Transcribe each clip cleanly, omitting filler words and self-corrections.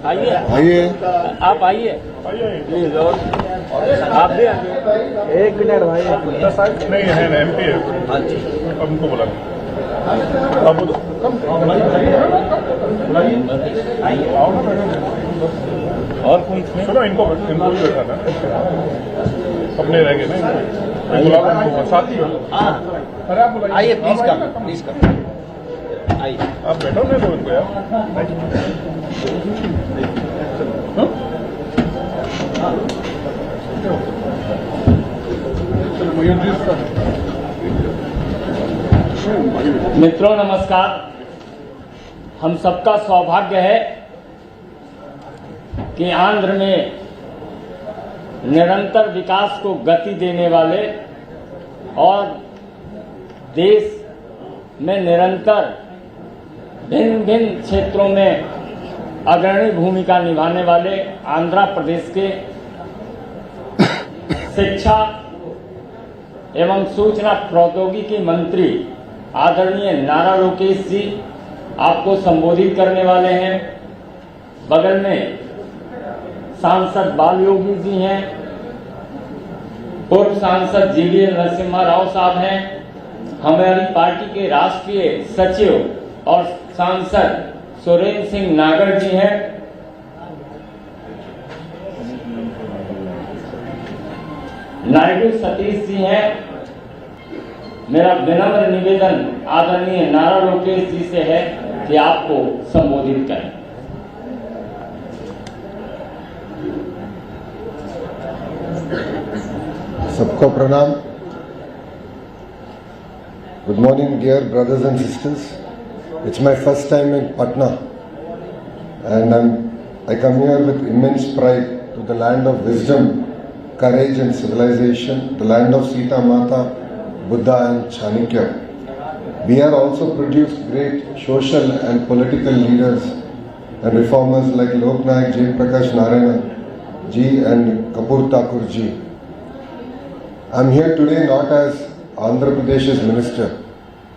आइए आइए आप आइए प्लीज। और आप भी आइए। 1 मिनट भाई। नहीं है ना MP है। हाँ जी अब उनको बुला अब और कोई इसमें सुनो इनको भी बैठाना अपने रहेंगे ना बुला इनको साथ ही हाँ अरे आप बुलाइए आइए प्लीज कम आइए। आप बैठो नहीं तो इनको यार मित्रों नमस्कार। हम सबका सौभाग्य है कि आंध्र में निरंतर विकास को गति देने वाले और देश में निरंतर भिन्न भिन्न क्षेत्रों में अग्रणी भूमिका निभाने वाले आंध्र प्रदेश के शिक्षा एवं सूचना प्रौद्योगिकी मंत्री आदरणीय नारा लोकेश जी आपको संबोधित करने वाले हैं। बगल में सांसद बाल योगी जी हैं, पूर्व सांसद जीवीएल नरसिम्हा राव साहब हैं, हमारी पार्टी के राष्ट्रीय सचिव और सांसद सुरेंद्र सिंह नागर जी हैं, नायडू सतीश जी हैं। मेरा विनम्र निवेदन आदरणीय नारा लोकेश जी से है कि आपको संबोधित करें। सबको प्रणाम। Good morning, dear brothers and sisters. It's my first time in Patna, and I come here with immense pride to the land of wisdom, courage and civilization, the land of Sita Mata, Buddha and Chanakya. Bihar also produced great social and political leaders and reformers like Loknayak J. Prakash Narayan ji and Kapur Thakur ji. I'm here today not as Andhra Pradesh's minister.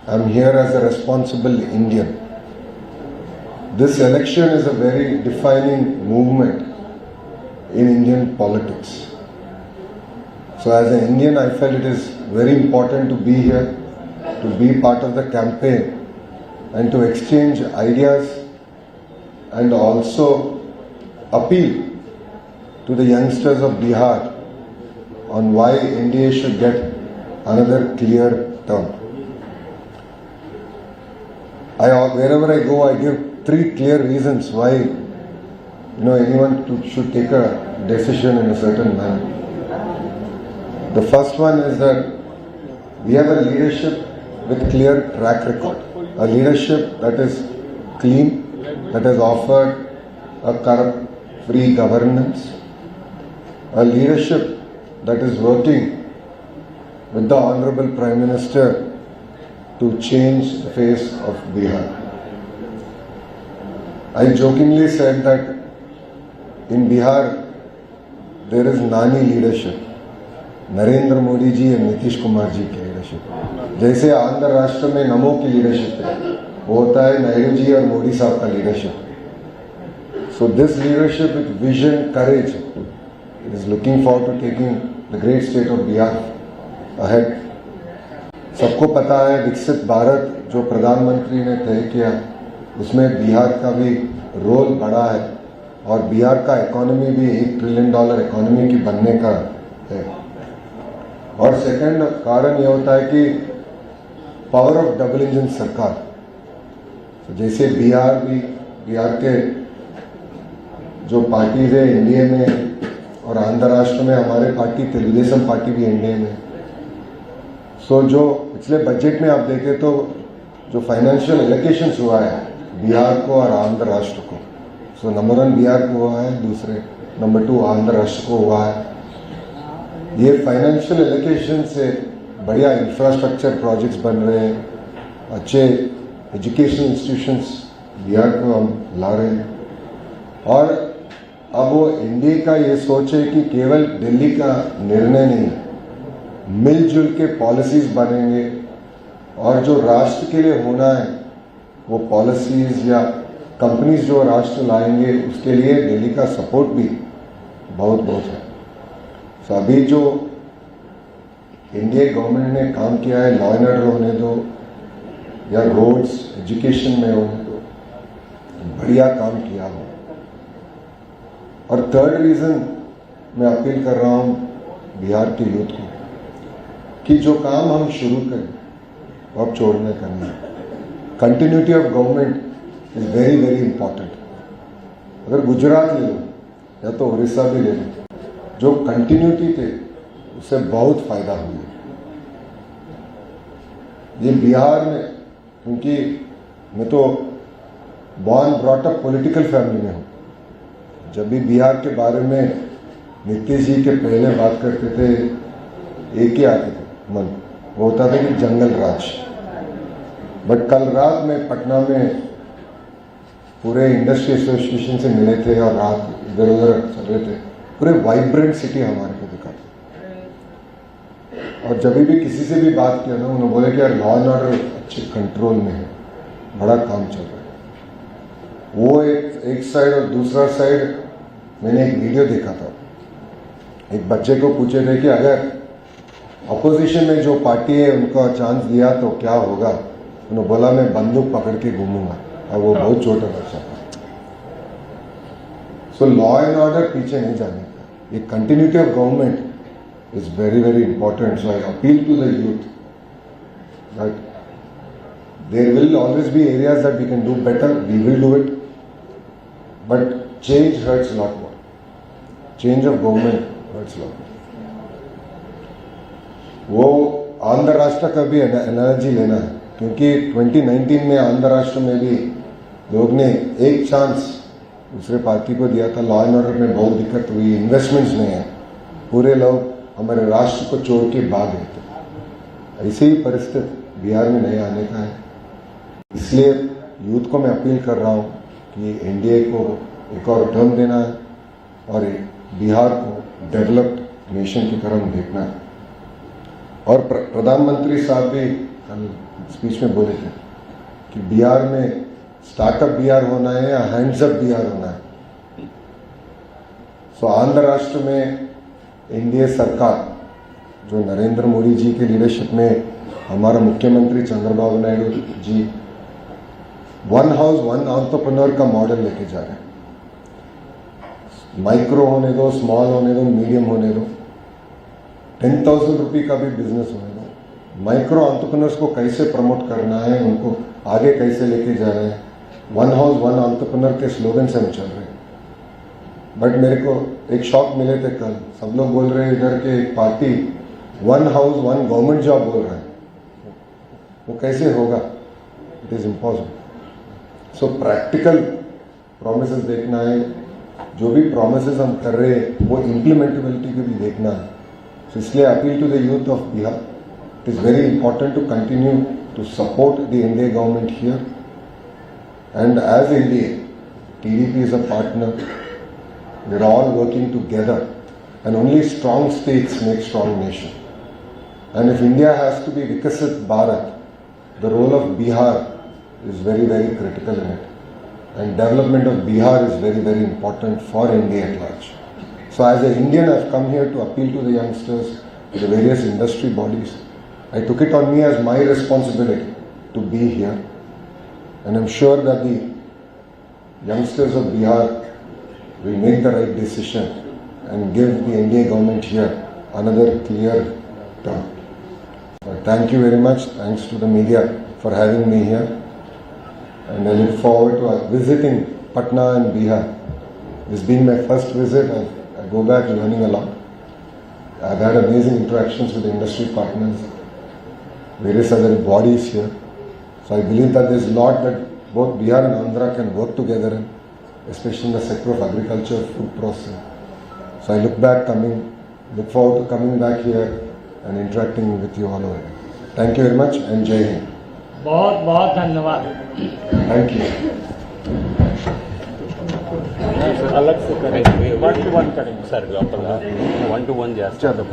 I'm here as a responsible Indian. This election is a very defining movement in Indian politics. So as an Indian, I felt it is very important to be here, to be part of the campaign and to exchange ideas and also appeal to the youngsters of Bihar on why India should get another clear term. Wherever I go, I give 3 clear reasons why anyone should take a decision in a certain manner. The first one is that we have a leadership with clear track record, a leadership that is clean, that has offered a corrupt-free governance, a leadership that is working with the Honorable Prime Minister to change the face of Bihar. I jokingly said that in Bihar there is Nani leadership, Narendra Modi ji और नीतीश कुमार जी की leadership. जैसे आंध्र राष्ट्र में नमो की leadership है, वो होता है नायडू जी और मोदी साहब का leadership. So this leadership with vision, courage is looking forward to taking the great state of Bihar ahead. सबको पता है विकसित भारत जो प्रधानमंत्री ने तय किया, उसमें बिहार का भी रोल बड़ा है और बिहार का इकोनॉमी भी $1 ट्रिलियन इकोनॉमी की बनने का है। और सेकंड कारण यह होता है कि पावर ऑफ डबल इंजन सरकार, जैसे बिहार के जो पार्टीज है एनडीए में और आंध्र राष्ट्र में हमारे पार्टी तेलुगुदेशम पार्टी भी एनडीए में। सो जो पिछले बजट में आप देखें तो जो फाइनेंशियल एलोकेशंस हुआ है बिहार को और आंध्र राष्ट्र को, सो नंबर 1 बिहार को हुआ है, दूसरे नंबर 2 आंध्र राष्ट्र को हुआ है। ये फाइनेंशियल एलोकेशन से बढ़िया इंफ्रास्ट्रक्चर प्रोजेक्ट्स बन रहे हैं, अच्छे एजुकेशनल इंस्टीट्यूशंस बिहार को हम ला रहे हैं। और अब वो एनडीए का ये सोच है कि केवल दिल्ली का निर्णय नहीं, मिलजुल के पॉलिसीज बनेंगे और जो राष्ट्र के लिए होना है वो पॉलिसीज या कंपनीज जो राष्ट्र लाएंगे उसके लिए दिल्ली का सपोर्ट भी बहुत बहुत है। तो अभी जो इंडिया गवर्नमेंट ने काम किया है, लॉ एंड ऑर्डर होने दो या रोड्स एजुकेशन में होने दो, बढ़िया काम किया हो। और थर्ड रीजन मैं अपील कर रहा हूं बिहार के यूथ को कि जो काम हम शुरू करें वो अब छोड़ने का नहीं। Continuity of government is very very important. अगर गुजरात ले लो या तो उड़ीसा भी ले लो, जो कंटिन्यूटी थे उससे बहुत फायदा हुआ। ये बिहार में, क्योंकि मैं तो born brought up political family में हूं, जब भी बिहार के बारे में नीतीश जी के पहले बात करते थे एक ही आते थे मन, वो होता था कि जंगल राज। बट कल रात में पटना में पूरे इंडस्ट्री एसोसिएशन से मिले थे और रात इधर उधर चल रहे थे, पूरे वाइब्रेंट सिटी हमारे को दिखा था। और जब भी किसी से भी बात किया ना, उन्होंने बोले कि यार लॉ एंड ऑर्डर अच्छे कंट्रोल में है, बड़ा काम चल रहा है। वो एक साइड, और दूसरा साइड मैंने एक वीडियो देखा था, एक बच्चे को पूछे थे कि अगर अपोजिशन में जो पार्टी है उनको चांस दिया तो क्या होगा। उन्होंने बोला मैं बंदूक पकड़ के घूमूंगा, और वो बहुत छोटा बच्चा था। सो लॉ एंड ऑर्डर पीछे नहीं जाने का, ये continuity of government is very very important. So I appeal to the youth that there will always be areas that we can do better, we will do it, but change hurts a lot more. Change of government hurts a lot more. वो आंध्र राष्ट्र का भी analogy लेना है, क्योंकि 2019 में आंध्र राष्ट्र में भी लोग ने एक चांस दूसरे पार्टी को दिया था। लॉ एंड ऑर्डर में बहुत दिक्कत हुई, इन्वेस्टमेंट्स नहीं है, पूरे लोग हमारे राष्ट्र को छोड़ के भाग गए थे। ऐसी ही परिस्थिति बिहार में नहीं आने का है। इसलिए यूथ को मैं अपील कर रहा हूं कि एनडीए को एक और टर्म देना है और बिहार को डेवलप्ड नेशन की तरह देखना है। और प्रधानमंत्री साहब भी कल स्पीच में बोले थे कि बिहार में स्टार्टअप बिहार होना है या हैंड्स अप बिहार होना है। सो आंध्र राष्ट्र में एनडीए सरकार जो नरेंद्र मोदी जी के लीडरशिप में, हमारा मुख्यमंत्री Chandrababu Naidu ji one house one entrepreneur का मॉडल लेके जा रहे हैं। माइक्रो होने दो, स्मॉल होने दो, मीडियम होने दो, 10,000 रुपये का भी बिजनेस होने दो। माइक्रो एंटरप्रेन्योर्स को कैसे प्रमोट करना है, उनको आगे कैसे लेके जा रहे हैं, वन हाउस वन एंटरप्रेन्योर के स्लोगन से हम चल रहे हैं। बट मेरे को एक शॉक मिले थे कल, सब लोग बोल रहे हैं इधर के एक party one house one government job बोल रहा है, वो कैसे होगा? It is impossible. So practical promises देखना है, जो भी प्रोमिसेस हम कर रहे हैं वो इम्प्लीमेंटेबिलिटी को भी देखना है। सो इसलिए appeal to the youth of Bihar, it is very important to continue to support the India government here, and as India TDP is a partner. We're all working together, and only strong states make strong nation. And if India has to be Vikasit Bharat, the role of Bihar is very, very critical in it. And development of Bihar is very, very important for India at large. So as an Indian, I've come here to appeal to the youngsters, to the various industry bodies. I took it on me as my responsibility to be here. And I'm sure that the youngsters of Bihar will make the right decision and give the Indian government here another clear term. So thank you very much. Thanks to the media for having me here. And I look forward to visiting Patna and Bihar. This being my first visit, I go back learning a lot. I've had amazing interactions with industry partners, various other bodies here. So I believe that there's a lot that both Bihar and Andhra can work together in, especially in the sector of agriculture, food processing. So I look forward to coming back here and interacting with you all over. Thank you very much and Jai Hind. बहुत बहुत धन्यवाद। Thank you. अलग से करेंगे, 1 to 1 करेंगे sir లోపల 1 to 1 चलो, చేస్తారు